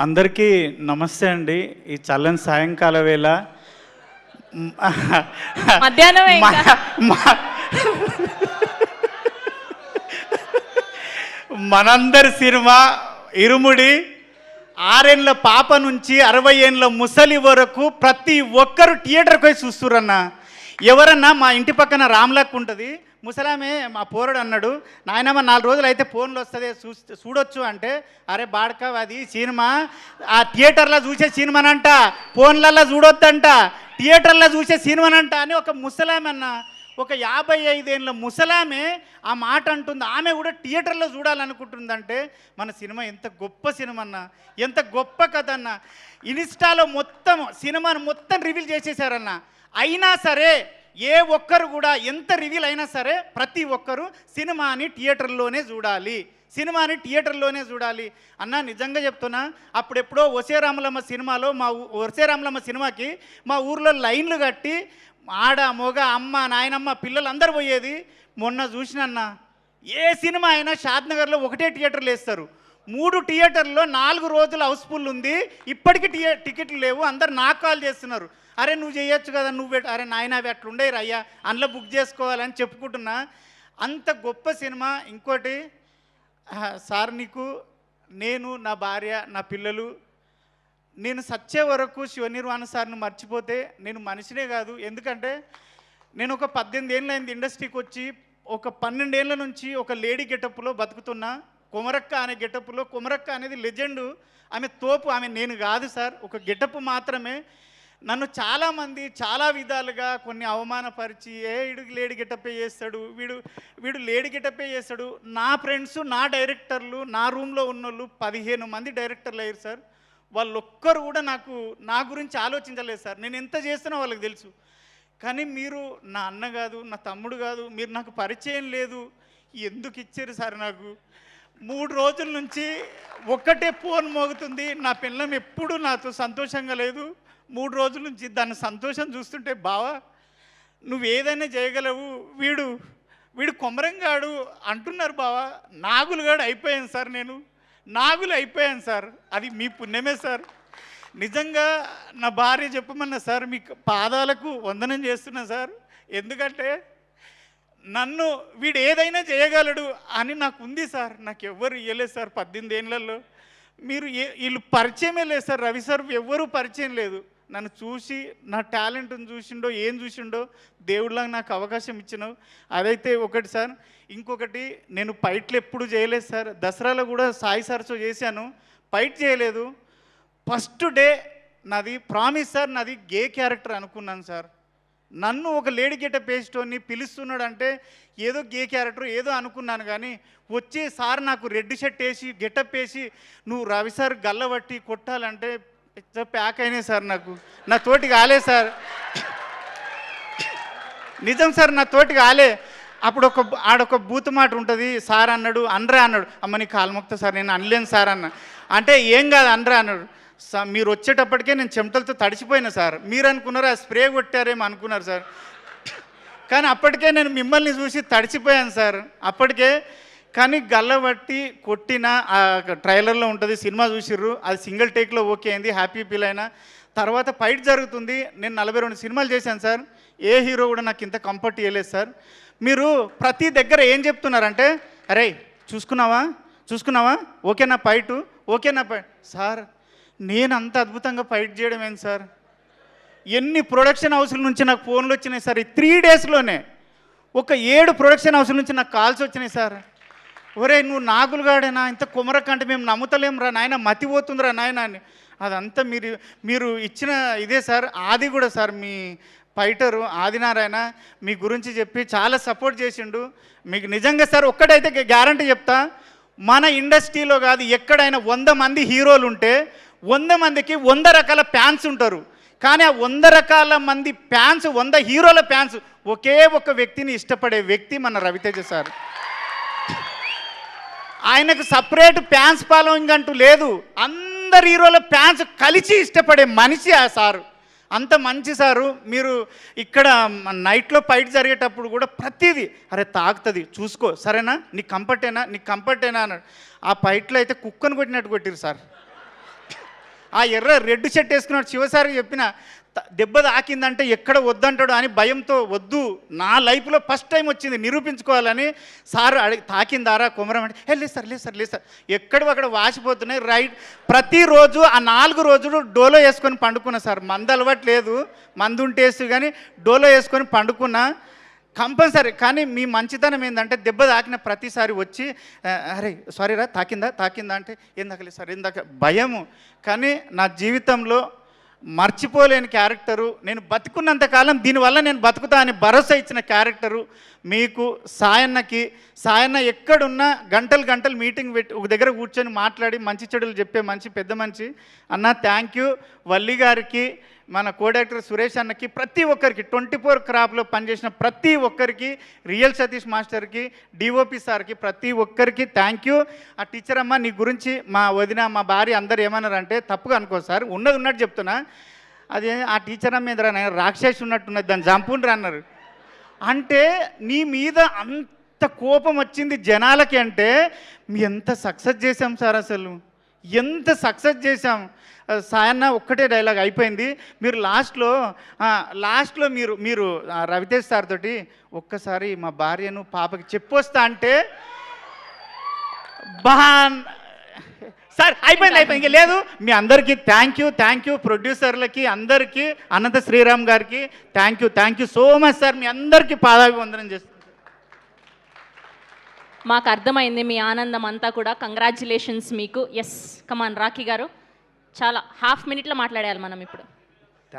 అందరికీ నమస్తే అండి. ఈ చల్లని సాయంకాల వేళ మధ్యాహ్నం మనందరి సినిమా ఇరుముడి 6 ఏళ్ళ పాప నుంచి 60 ఏళ్ళ ముసలి వరకు ప్రతి ఒక్కరు థియేటర్కి పోయి చూస్తురన్న. ఎవరన్నా మా ఇంటి పక్కన రామ్లక్ ఉంటుంది, ముసలామే మా పోరడు అన్నాడు, నాయనమ్మ 4 రోజులు అయితే ఫోన్లో వస్తుంది చూడొచ్చు అంటే, అరే బాడక అది సినిమా ఆ థియేటర్లో చూసే సినిమానంట, ఫోన్లలో చూడొద్దంట, థియేటర్లో చూసే సినిమానంట అని ఒక ముసలామె అన్న, ఒక 55 ఏళ్ళ ముసలామే ఆ మాట అంటుంది. ఆమె కూడా థియేటర్లో చూడాలనుకుంటుందంటే మన సినిమా ఎంత గొప్ప సినిమా అన్న, ఎంత గొప్ప కథ అన్న. ఇన్స్టాలో మొత్తం సినిమాను మొత్తం రివీల్ చేసేసారన్న. అయినా సరే ఏ ఒక్కరు కూడా ఎంత రివీల్ అయినా సరే ప్రతి ఒక్కరు సినిమాని థియేటర్లోనే చూడాలి, సినిమాని థియేటర్లోనే చూడాలి అన్న. నిజంగా చెప్తున్నా, అప్పుడెప్పుడో ఒసే రామలమ్మ సినిమాలో ఒసే రామలమ్మ సినిమాకి మా ఊర్లో లైన్లు కట్టి ఆడ మొగ అమ్మ నాయనమ్మ పిల్లలందరూ పోయేది. మొన్న చూసినన్నా ఏ సినిమా అయినా షాద్నగర్లో ఒకటే థియేటర్లు వేస్తారు, 3 థియేటర్లో 4 రోజులు హౌస్ఫుల్ ఉంది. ఇప్పటికీ టికెట్లు లేవు. అందరు నాకు కాల్ చేస్తున్నారు, అరే నువ్వు చేయొచ్చు కదా, అరే నాయన అవి అట్లుండేరు అయ్యా, అందులో బుక్ చేసుకోవాలని చెప్పుకుంటున్నా. అంత గొప్ప సినిమా. ఇంకోటి సార్, నీకు నేను నా భార్య నా పిల్లలు నేను సచ్చే వరకు శివనిర్వాణ సార్ను మర్చిపోతే నేను మనిషినే కాదు. ఎందుకంటే నేను ఒక 18 ఏళ్ళు అయింది ఇండస్ట్రీకి వచ్చి, ఒక 12 ఏళ్ళ నుంచి ఒక లేడీ గెటప్లో బతుకుతున్నా. కొమరక్క అనే గెటప్లో, కొమరక్క అనేది లెజెండు, ఆమె తోపు, ఆమె నేను కాదు సార్, ఒక గెటప్ మాత్రమే. నన్ను చాలామంది చాలా విధాలుగా కొన్ని అవమానపరిచి, వీడు లేడీ గెటప్పే చేస్తాడు, వీడు లేడీ గెటప్పే చేస్తాడు. నా ఫ్రెండ్స్ నా డైరెక్టర్లు నా రూమ్లో ఉన్నోళ్ళు 15 మంది డైరెక్టర్లు అయ్యారు సార్. వాళ్ళొక్కరు కూడా నా గురించి ఆలోచించలేదు సార్. నేను ఎంత చేస్తున్నా వాళ్ళకి తెలుసు. కానీ మీరు నా అన్న కాదు, నా తమ్ముడు కాదు, మీరు నాకు పరిచయం లేదు, ఎందుకు ఇచ్చారు సార్? నాకు 3 రోజుల నుంచి ఒక్కటే ఫోన్ మోగుతుంది. నా పిల్లం ఎప్పుడు నాతో సంతోషంగా లేదు. 3 రోజుల నుంచి దాని సంతోషం చూస్తుంటే, బావా నువ్వు ఏదైనా చేయగలవు, వీడు కొమరంగాడు అంటున్నారు బావా. నాగులుగాడు అయిపోయాను సార్, నేను నాగులు అయిపోయాను సార్. అది మీ పుణ్యమే సార్. నిజంగా నా భార్య చెప్పమన్నా సార్, మీ పాదాలకు వందనం చేస్తున్నా సార్. ఎందుకంటే నన్ను వీడు ఏదైనా చేయగలడు అని నాకు ఉంది సార్. నాకు ఎవ్వరు ఇవ్వలేదు సార్ 18 ఏళ్ళల్లో. వీళ్ళు పరిచయమే లేదు సార్. రవి సార్ ఎవ్వరూ పరిచయం లేదు. నన్ను చూసి నా టాలెంట్ని చూసిండో ఏం చూసిండో దేవుడిలాగా నాకు అవకాశం ఇచ్చినావు, అదైతే ఒకటి సార్. ఇంకొకటి, నేను ఫైట్లు ఎప్పుడు చేయలేదు సార్. దసరాలో కూడా సాయి సార్తో చేశాను, ఫైట్ చేయలేదు. ఫస్ట్ డే నాది ప్రామిస్ సార్, నాది గే క్యారెక్టర్ అనుకున్నాను సార్. నన్ను ఒక లేడీ గెటప్ వేసేటోని పిలుస్తున్నాడు అంటే ఏదో గే క్యారెక్టర్ ఏదో అనుకున్నాను. కానీ వచ్చి సార్ నాకు రెడ్ షర్ట్ వేసి గెటప్ వేసి నువ్వు రవి సార్ గల్లబట్టి కొట్టాలంటే ప్యాక్ అయినాయి సార్. నా తోటి కాలే సార్, నిజం సార్, నా తోటి కాలే. అప్పుడు ఆడొక బూత్ మాట ఉంటుంది, సార్ అన్నాడు, అనరా అన్నాడు. అమ్మ నీ కాలుమొక్త సార్, నేను అనలేను సార్ అన్న. అంటే ఏం కాదు అనరా అన్నాడు. మీరు వచ్చేటప్పటికే నేను చెమటలతో తడిచిపోయినా సార్. మీరు అనుకున్నారు ఆ స్ప్రే కొట్టారేమో అనుకున్నారు సార్. కానీ అప్పటికే నేను మిమ్మల్ని చూసి తడిచిపోయాను సార్ అప్పటికే. కానీ గల్లబట్టి కొట్టిన ట్రైలర్లో ఉంటుంది, సినిమా చూసిర్రు, అది సింగిల్ టేక్లో ఓకే అయింది, హ్యాపీ ఫీల్ అయినా. తర్వాత ఫైట్ జరుగుతుంది. నేను 42 సినిమాలు చేశాను సార్. ఏ హీరో కూడా నాకు ఇంత కంఫర్ట్ ఇవ్వలేదు సార్. మీరు ప్రతి దగ్గర ఏం చెప్తున్నారంటే, అరే చూసుకున్నావా ఓకేనా ఫైటు, ఓకేనా ఫైట్ సార్. నేను అంత అద్భుతంగా ఫైట్ చేయడం ఏంటి సార్? ఎన్ని ప్రొడక్షన్ హౌస్ల నుంచి నాకు ఫోన్లు వచ్చినాయి సార్. ఈ 3 డేస్లోనే ఒక 7 ప్రొడక్షన్ హౌస్ల నుంచి నాకు కాల్స్ వచ్చినాయి సార్. ఒరే నువ్వు నాగులుగాడేనా, ఇంత కుమరకంటే మేము నమ్ముతలేం రా నాయన, మతిపోతుందిరా నాయన అని. అదంతా మీరు ఇచ్చిన ఇదే సార్. ఆది కూడా సార్, మీ ఫైటరు ఆదినారాయణ మీ గురించి చెప్పి చాలా సపోర్ట్ చేసిండు. మీకు నిజంగా సార్ ఒక్కటైతే గ్యారంటీ చెప్తా, మన ఇండస్ట్రీలో కాదు ఎక్కడైనా 100 మంది హీరోలు ఉంటే 100 మందికి 100 రకాల ఫ్యాన్స్ ఉంటారు. కానీ ఆ 100 రకాల మంది ఫ్యాన్స్, 100 హీరోల ఫ్యాన్స్ ఒకే ఒక వ్యక్తిని ఇష్టపడే వ్యక్తి మన రవితేజ సార్. ఆయనకు సపరేట్ ఫ్యాన్స్ ఫాలోయింగ్ అంటూ లేదు, అందరు హీరోల ఫ్యాన్స్ కలిసి ఇష్టపడే మనిషి ఆ సారు. అంత మంచి సారు. మీరు ఇక్కడ నైట్లో ఫైట్ జరిగేటప్పుడు కూడా ప్రతిదీ అరే తాకుతుంది చూసుకో, సరేనా, నీకు కంఫర్టేనా అన్నాడు. ఆ ఫైట్లో అయితే కుక్కను కొట్టినట్టు కొట్టిరు సార్. ఆ ఎర్ర రెడ్ షర్ట్ వేసుకున్నాడు శివసారికి చెప్పిన దెబ్బ తాకిందంటే ఎక్కడ వద్దంటాడు అని భయంతో వద్దు, నా లైఫ్లో ఫస్ట్ టైం వచ్చింది నిరూపించుకోవాలని సార్ తాకిందారా కొమరం అంటే లేదు సార్ లేదు సార్ లేదు సార్, ఎక్కడ వాసిపోతున్నాయి రైట్. ప్రతిరోజు ఆ 4 రోజులు డోలో వేసుకొని పండుకున్నా సార్. మందు అలవాటు లేదు, మందు ఉంటేసి కానీ డోలో వేసుకొని పండుకున్నా కంపల్సరీ. కానీ మీ మంచితనం ఏంటంటే దెబ్బ తాకిన ప్రతిసారి వచ్చి అరే సారీ రా తాకిందా అంటే ఏందాక లేదు సార్ ఏందాక భయము. కానీ నా జీవితంలో మర్చిపోలేని క్యారెక్టరు, నేను బతుకున్నంతకాలం దీనివల్ల నేను బతుకుతా అని భరోసా ఇచ్చిన క్యారెక్టరు మీకు సాయన్న ఎక్కడున్నా గంటలు మీటింగ్ పెట్టి ఒక దగ్గర కూర్చొని మాట్లాడి మంచి చెడులు చెప్పే పెద్ద మనిషి అన్న. Thank you. వల్లి గారికి, మన కోడైరెక్టర్ సురేష్ అన్నకి, ప్రతి ఒక్కరికి 24 క్రాప్లో పనిచేసిన ప్రతి ఒక్కరికి, రియల్ సతీష్ మాస్టర్కి, డిఓపి సార్కి, ప్రతి ఒక్కరికి థ్యాంక్ యూ. ఆ టీచర్ అమ్మ నీ గురించి మా వదిన మా భార్య అందరు ఏమన్నారంటే తప్పుగా అనుకో సార్, ఉన్నట్టు చెప్తున్నా, అది ఆ టీచర్ అమ్మ మీద రాక్షసి ఉన్నట్టున్నది దాన్ని చంపుండ్రు అన్నారు. అంటే నీ మీద అంత కోపం వచ్చింది జనాలకి అంటే మీ ఎంత సక్సెస్ చేశాం సార్, అసలు ఎంత సక్సెస్ చేశాం. సాయన్న ఒక్కటే డైలాగ్ అయిపోయింది. మీరు లాస్ట్లో మీరు రవితేజ్ సార్ తోటి ఒక్కసారి మా భార్యను పాపకి చెప్పొస్తా అంటే సార్ అయిపోయింది ఇంకా లేదు. మీ అందరికీ థ్యాంక్ యూ ప్రొడ్యూసర్లకి అందరికీ, అనంత శ్రీరామ్ గారికి thank you so much sir. మీ అందరికీ పాదాభివందనం చేస్తున్నాను. మాకు అర్థమైంది మీ ఆనందం అంతా కూడా. కంగ్రాచ్యులేషన్స్ మీకు. ఎస్ కమాన్ రాఖీ గారు, చాలా ½ మినిట్లో మాట్లాడాలి మనం ఇప్పుడు.